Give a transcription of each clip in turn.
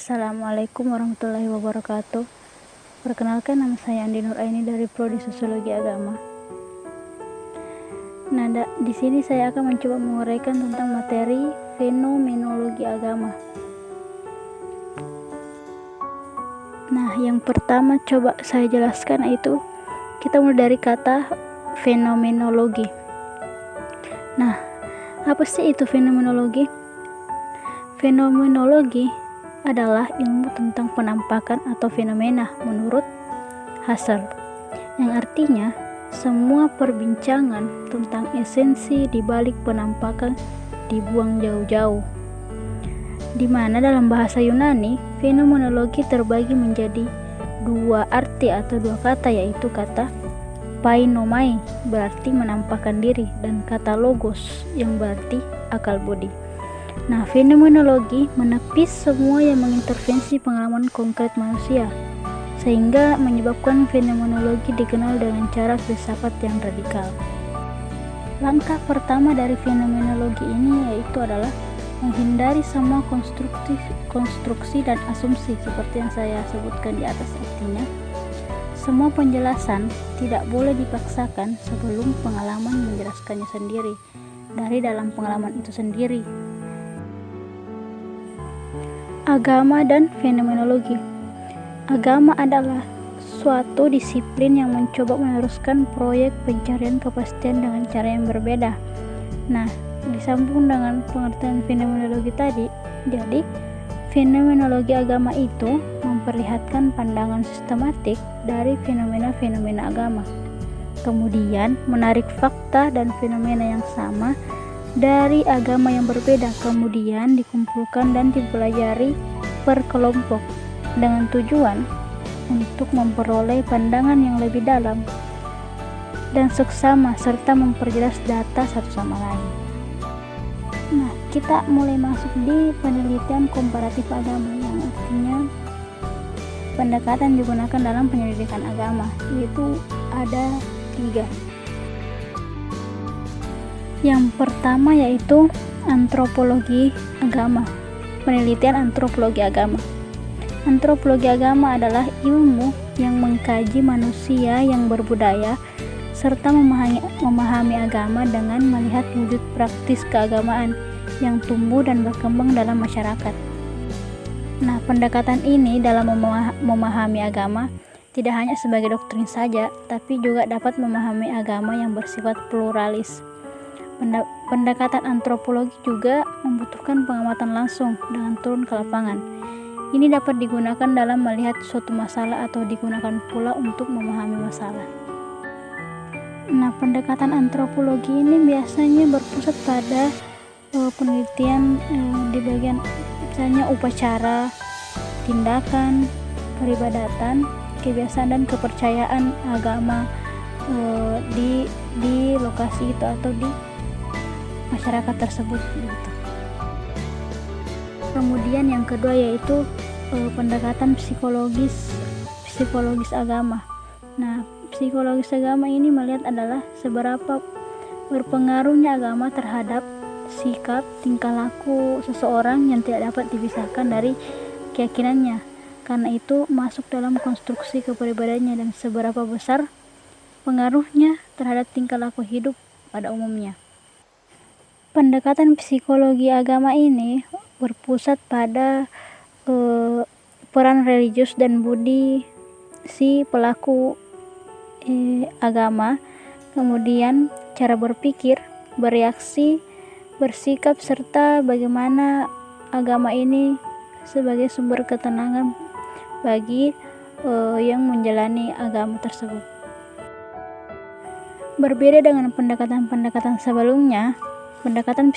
Assalamualaikum warahmatullahi wabarakatuh. Perkenalkan, nama saya Andi Nuraini dari Prodi Sosiologi Agama. Nah, di sini saya akan mencoba menguraikan tentang materi fenomenologi agama. Nah, yang pertama coba saya jelaskan yaitu kita mulai dari kata fenomenologi. Nah, apa sih itu fenomenologi? Fenomenologi adalah ilmu tentang penampakan atau fenomena menurut Husserl, yang artinya semua perbincangan tentang esensi di balik penampakan dibuang jauh-jauh. Di mana dalam bahasa Yunani, fenomenologi terbagi menjadi dua arti atau dua kata, yaitu kata painomai berarti menampakkan diri dan kata logos yang berarti akal budi. Nah, fenomenologi menepis semua yang mengintervensi pengalaman konkret manusia, sehingga menyebabkan fenomenologi dikenal dengan cara filsafat yang radikal. Langkah pertama dari fenomenologi ini yaitu adalah menghindari semua konstruksi dan asumsi seperti yang saya sebutkan di atas. Artinya, semua penjelasan tidak boleh dipaksakan sebelum pengalaman menjelaskannya sendiri dari dalam pengalaman itu sendiri. Agama dan fenomenologi. Agama adalah suatu disiplin yang mencoba meneruskan proyek pencarian kepastian dengan cara yang berbeda. Nah, disambung dengan pengertian fenomenologi tadi, jadi fenomenologi agama itu memperlihatkan pandangan sistematik dari fenomena-fenomena agama, kemudian menarik fakta dan fenomena yang sama dari agama yang berbeda, kemudian dikumpulkan dan dipelajari per kelompok dengan tujuan untuk memperoleh pandangan yang lebih dalam dan seksama serta memperjelas data satu sama lain. Nah, kita mulai masuk di penelitian komparatif agama, yang artinya pendekatan digunakan dalam penyelidikan agama, yaitu ada 3. Yang pertama yaitu antropologi agama. Penelitian antropologi agama. Antropologi agama adalah ilmu yang mengkaji manusia yang berbudaya serta memahami agama dengan melihat wujud praktis keagamaan yang tumbuh dan berkembang dalam masyarakat. Nah, pendekatan ini dalam memahami agama tidak hanya sebagai doktrin saja, tapi juga dapat memahami agama yang bersifat pluralis. Pendekatan antropologi juga membutuhkan pengamatan langsung dengan turun ke lapangan. Ini dapat digunakan dalam melihat suatu masalah atau digunakan pula untuk memahami masalah. Nah, pendekatan antropologi ini biasanya berpusat pada penelitian di bagian misalnya upacara, tindakan, peribadatan, kebiasaan dan kepercayaan agama di lokasi itu atau di masyarakat tersebut gitu. Kemudian yang kedua yaitu pendekatan psikologis agama. Nah, psikologis agama ini melihat adalah seberapa berpengaruhnya agama terhadap sikap, tingkah laku seseorang yang tidak dapat dipisahkan dari keyakinannya. Karena itu masuk dalam konstruksi kepribadiannya dan seberapa besar pengaruhnya terhadap tingkah laku hidup pada umumnya. Pendekatan psikologi agama ini berpusat pada peran religius dan budi si pelaku agama, kemudian cara berpikir, bereaksi, bersikap, serta bagaimana agama ini sebagai sumber ketenangan bagi yang menjalani agama tersebut. Berbeda dengan pendekatan-pendekatan sebelumnya, pendekatan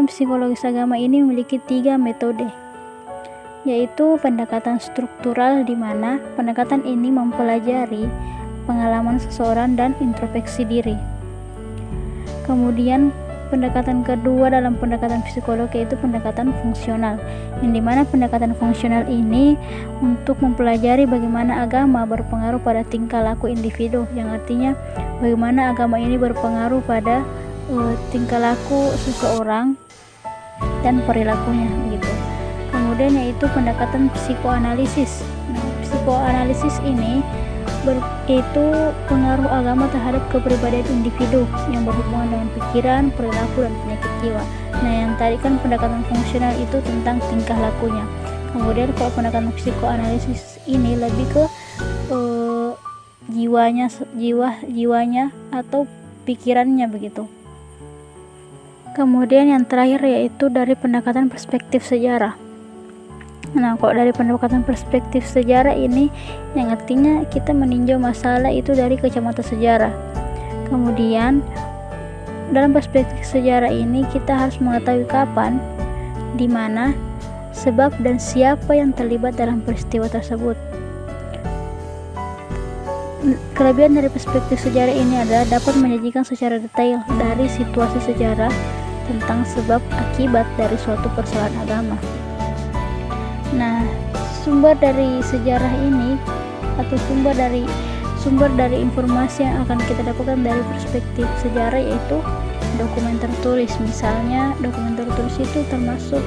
psikologis agama ini memiliki 3 metode, yaitu pendekatan struktural, di mana pendekatan ini mempelajari pengalaman seseorang dan introspeksi diri. Kemudian pendekatan kedua dalam pendekatan psikologi yaitu pendekatan fungsional, yang dimana pendekatan fungsional ini untuk mempelajari bagaimana agama berpengaruh pada tingkah laku individu, yang artinya bagaimana agama ini berpengaruh pada tingkah laku seseorang dan perilakunya begitu. Kemudian Kemudian yaitu pendekatan psikoanalisis. Nah, psikoanalisis ini itu pengaruh agama terhadap kepribadian individu yang berhubungan dengan pikiran, perilaku, dan penyakit jiwa. Nah, yang tadi kan pendekatan fungsional itu tentang tingkah lakunya. Kemudian kalau pendekatan psikoanalisis ini lebih ke jiwanya atau pikirannya begitu. Kemudian yang terakhir yaitu dari pendekatan perspektif sejarah. Nah, kalau dari pendekatan perspektif sejarah ini yang artinya kita meninjau masalah itu dari kacamata sejarah. Kemudian dalam perspektif sejarah ini kita harus mengetahui kapan, di mana, sebab, dan siapa yang terlibat dalam peristiwa tersebut. Kelebihan dari perspektif sejarah ini adalah dapat menyajikan secara detail dari situasi sejarah tentang sebab akibat dari suatu persoalan agama. Nah, sumber dari sejarah ini atau sumber dari informasi yang akan kita dapatkan dari perspektif sejarah yaitu dokumen tertulis. Misalnya dokumen tertulis itu termasuk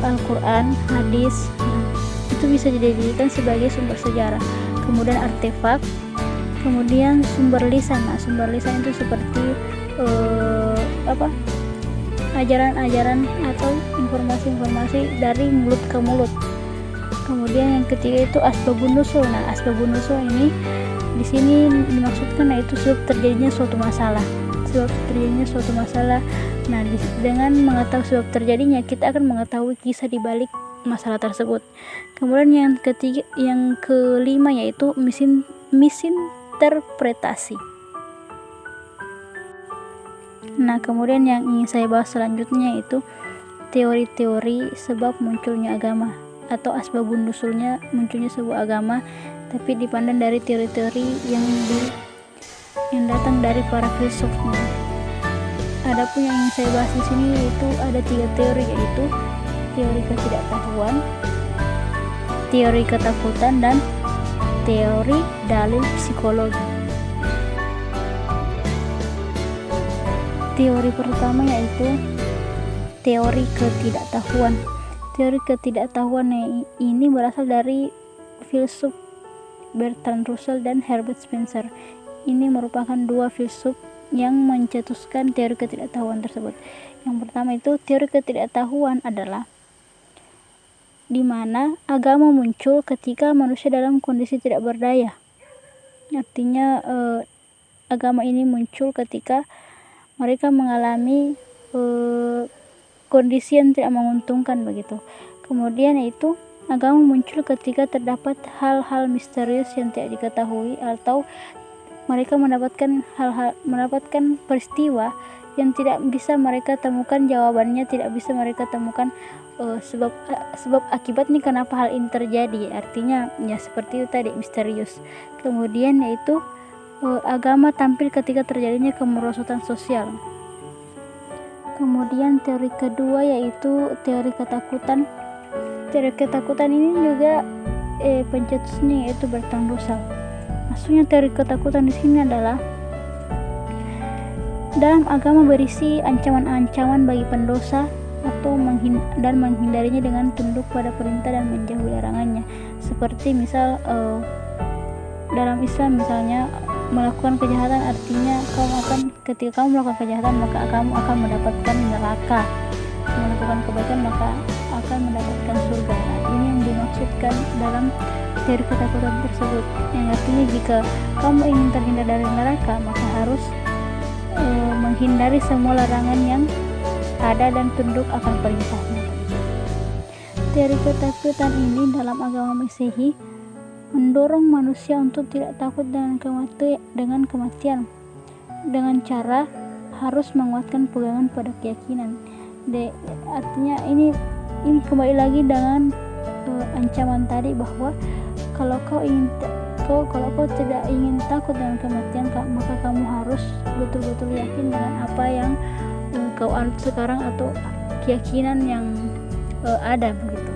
Al-Quran, hadis. Nah, itu bisa dijadikan sebagai sumber sejarah. Kemudian artefak, kemudian sumber lisan. Nah, sumber lisan itu seperti ajaran-ajaran atau informasi-informasi dari mulut ke mulut. Kemudian yang ketiga itu asbabun nusul. Nah, asbabun nusul ini di sini dimaksudkan yaitu sebab terjadinya suatu masalah. Nah, dengan mengetahui sebab terjadinya, kita akan mengetahui kisah di balik masalah tersebut. Kemudian yang kelima yaitu misinterpretasi. Nah, kemudian yang ingin saya bahas selanjutnya yaitu teori-teori sebab munculnya agama atau asbabun nusulnya munculnya sebuah agama, tapi dipandang dari teori-teori yang datang dari para filsufnya. Adapun yang ingin saya bahas di sini yaitu ada 3 teori, yaitu teori ketidaktahuan, teori ketakutan, dan teori dalil psikologi. Teori pertama yaitu teori ketidaktahuan. Teori ketidaktahuan ini berasal dari filsuf Bertrand Russell dan Herbert Spencer. Ini merupakan 2 filsuf yang mencetuskan teori ketidaktahuan tersebut. Yang pertama itu teori ketidaktahuan adalah di mana agama muncul ketika manusia dalam kondisi tidak berdaya. Artinya agama ini muncul ketika mereka mengalami kondisi yang tidak menguntungkan begitu. Kemudian yaitu agama muncul ketika terdapat hal-hal misterius yang tidak diketahui, atau mereka mendapatkan peristiwa yang tidak bisa mereka temukan jawabannya, tidak bisa mereka temukan sebab akibat nih kenapa hal ini terjadi. Artinya ya seperti itu tadi, misterius. Kemudian yaitu agama tampil ketika terjadinya kemerosotan sosial. Kemudian teori kedua yaitu teori ketakutan. Teori ketakutan ini juga pencetusnya yaitu Bertrand Russell. Maksudnya teori ketakutan di sini adalah dalam agama berisi ancaman-ancaman bagi pendosa atau dan menghindarinya dengan tunduk pada perintah dan menjauhi larangannya. Seperti misal dalam Islam misalnya melakukan kejahatan, artinya ketika kamu melakukan kejahatan maka kamu akan mendapatkan neraka, melakukan kebaikan maka akan mendapatkan surga. Nah, ini yang dimaksudkan dalam teori ketakutan tersebut, yang artinya jika kamu ingin terhindar dari neraka maka harus menghindari semua larangan yang ada dan tunduk akan perintahnya. Teori ketakutan ini dalam agama Masehi mendorong manusia untuk tidak takut dengan kematian dengan cara harus menguatkan pegangan pada keyakinan. Artinya ini kembali lagi dengan ancaman tadi bahwa kalau kau tidak ingin takut dengan kematian, maka kamu harus betul-betul yakin dengan apa yang kau anut sekarang atau keyakinan yang ada begitu.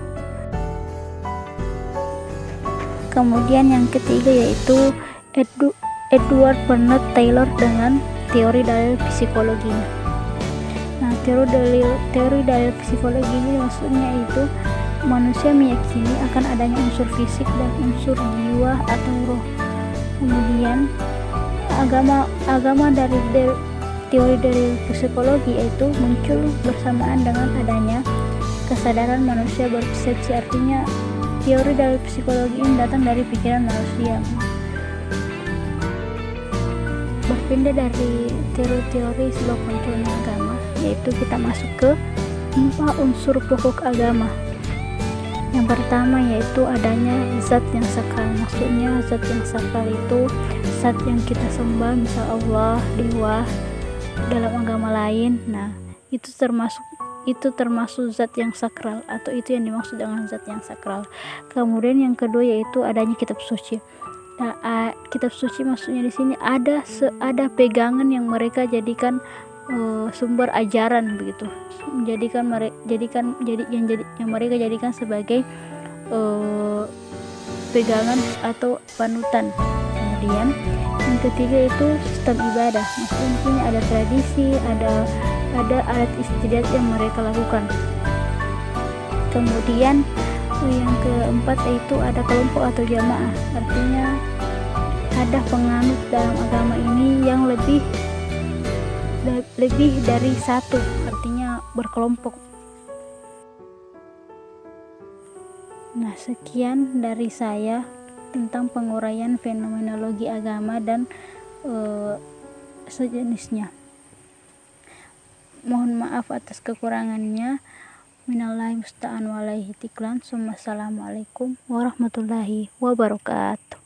Kemudian yang ketiga yaitu Edward Bernard Taylor dengan teori dalil psikologinya. Nah, teori dalil psikologi ini maksudnya itu manusia meyakini akan adanya unsur fisik dan unsur jiwa atau roh. Kemudian agama dari teori dari psikologi itu muncul bersamaan dengan adanya kesadaran manusia berpersepsi. Artinya teori dari psikologi ini datang dari pikiran manusia. Berpindah dari teori-teori sebab munculnya agama, yaitu kita masuk ke 4 unsur pokok agama. Yang pertama yaitu adanya zat yang sakral. Maksudnya zat yang sakral itu zat yang kita sembah, misal Allah, dewa dalam agama lain. Nah, itu termasuk zat yang sakral, atau itu yang dimaksud dengan zat yang sakral. Kemudian yang kedua yaitu adanya kitab suci. Nah, kitab suci maksudnya di sini ada pegangan yang mereka jadikan sumber ajaran begitu, yang mereka jadikan sebagai pegangan atau panutan. Kemudian yang ketiga itu sistem ibadah. Maksudnya di sini ada tradisi, ada adat istiadat yang mereka lakukan. Kemudian yang keempat yaitu ada kelompok atau jamaah. Artinya ada penganut dalam agama ini yang lebih dari satu, artinya berkelompok. Nah, sekian dari saya tentang penguraian fenomenologi agama dan sejenisnya. Mohon maaf atas kekurangannya. Minallahi musta'an walaihi tiklan. Assalamualaikum warahmatullahi wabarakatuh.